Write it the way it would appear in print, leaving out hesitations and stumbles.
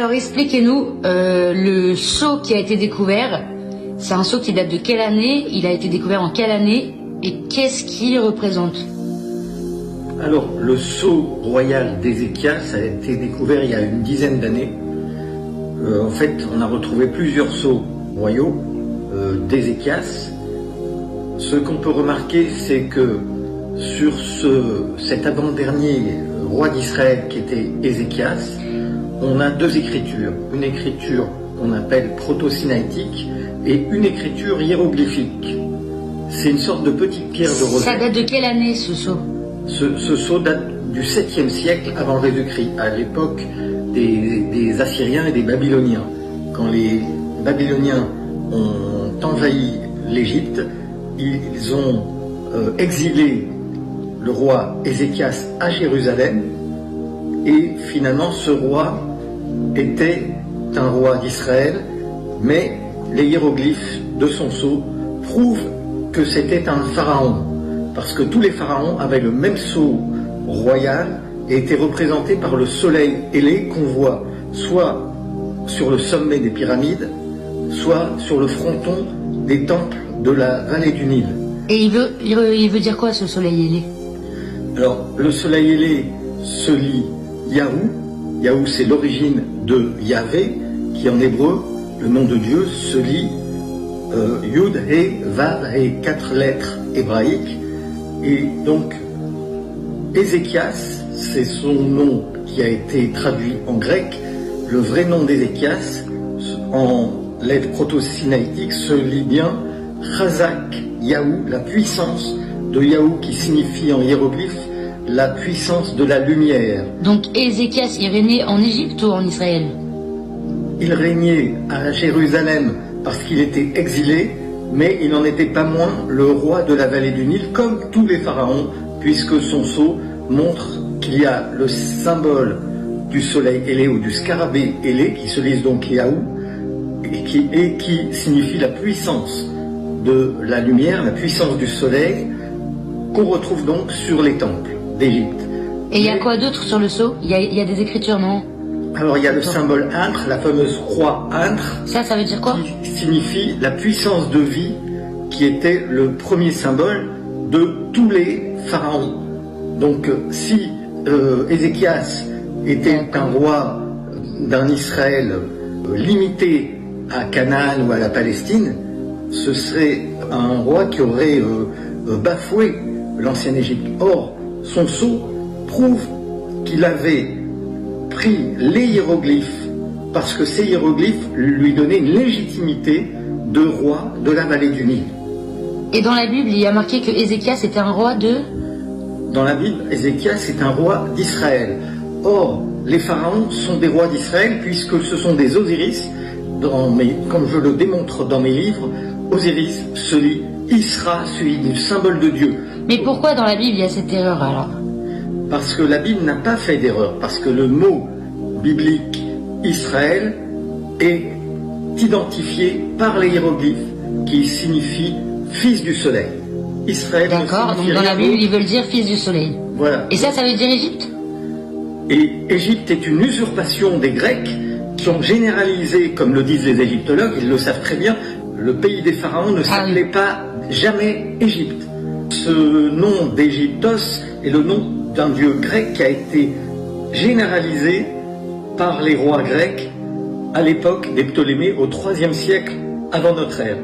Alors expliquez-nous, le sceau qui a été découvert, c'est un sceau qui date de quelle année? Il a été découvert en quelle année? Et qu'est-ce qu'il représente? Alors, le sceau royal d'Ézéchias a été découvert il y a une dizaine d'années. En fait, on a retrouvé plusieurs sceaux royaux d'Ézéchias. Ce qu'on peut remarquer, c'est que sur cet avant-dernier roi d'Israël qui était Ézéchias, on a deux écritures. Une écriture qu'on appelle proto-sinaïtique et une écriture hiéroglyphique. C'est une sorte de petite pierre de rosette. Ça date de quelle année ce sceau? Ce sceau date du 7e siècle avant Jésus-Christ, à l'époque des Assyriens et des Babyloniens. Quand les Babyloniens ont envahi l'Égypte, ils ont exilé le roi Ézéchias à Jérusalem, et finalement ce roi était un roi d'Israël, mais les hiéroglyphes de son sceau prouvent que c'était un pharaon, parce que tous les pharaons avaient le même sceau royal et étaient représentés par le soleil ailé qu'on voit soit sur le sommet des pyramides, soit sur le fronton des temples de la vallée du Nil. Et il veut dire quoi ce soleil ailé? Alors, le soleil ailé se lit Yahou. Yahou, c'est l'origine de Yahvé, qui en hébreu, le nom de Dieu, se lit Yud, He, Vav, He, 4 lettres hébraïques. Et donc, Ézéchias, c'est son nom qui a été traduit en grec. Le vrai nom d'Ézéchias, en lettres proto-sinaïtiques, se lit bien Chazak Yahou, la puissance de Yahou, qui signifie en hiéroglyphe la puissance de la lumière. Donc Ézéchias, il régnait en Égypte ou en Israël? Il régnait à Jérusalem parce qu'il était exilé, mais il n'en était pas moins le roi de la vallée du Nil, comme tous les pharaons, puisque son sceau montre qu'il y a le symbole du soleil ailé ou du scarabée ailé, qui se lise donc Yahou, et qui signifie la puissance de la lumière, la puissance du soleil, qu'on retrouve donc sur les temples d'Égypte. Et il y a quoi d'autre sur le sceau? Il y a des écritures, non? Alors il y a le symbole Intre, la fameuse croix Intre. Ça veut dire quoi? Qui signifie la puissance de vie, qui était le premier symbole de tous les pharaons. Donc si Ézéchias était un roi d'un Israël limité à Canaan ou à la Palestine, ce serait un roi qui aurait bafoué l'ancienne Égypte. Or, son sceau prouve qu'il avait pris les hiéroglyphes parce que ces hiéroglyphes lui donnaient une légitimité de roi de la vallée du Nil. Et dans la Bible, il y a marqué que Ézéchias était un roi de... Dans la Bible, Ézéchias est un roi d'Israël. Or, les pharaons sont des rois d'Israël puisque ce sont des Osiris. Comme je le démontre dans mes livres, Osiris se lit Isra, celui du symbole de Dieu. Mais pourquoi dans la Bible il y a cette erreur alors? Parce que la Bible n'a pas fait d'erreur, parce que le mot biblique Israël est identifié par les hiéroglyphes qui signifient fils du soleil. Israël. D'accord, donc dans la Bible ils veulent dire fils du soleil. Voilà. Et ça veut dire Égypte? Et Égypte est une usurpation des Grecs qui ont généralisé, comme le disent les égyptologues, ils le savent très bien, le pays des pharaons ne s'appelait pas jamais Égypte. Ce nom d'Égyptos est le nom d'un dieu grec qui a été généralisé par les rois grecs à l'époque des Ptolémées au IIIe siècle avant notre ère.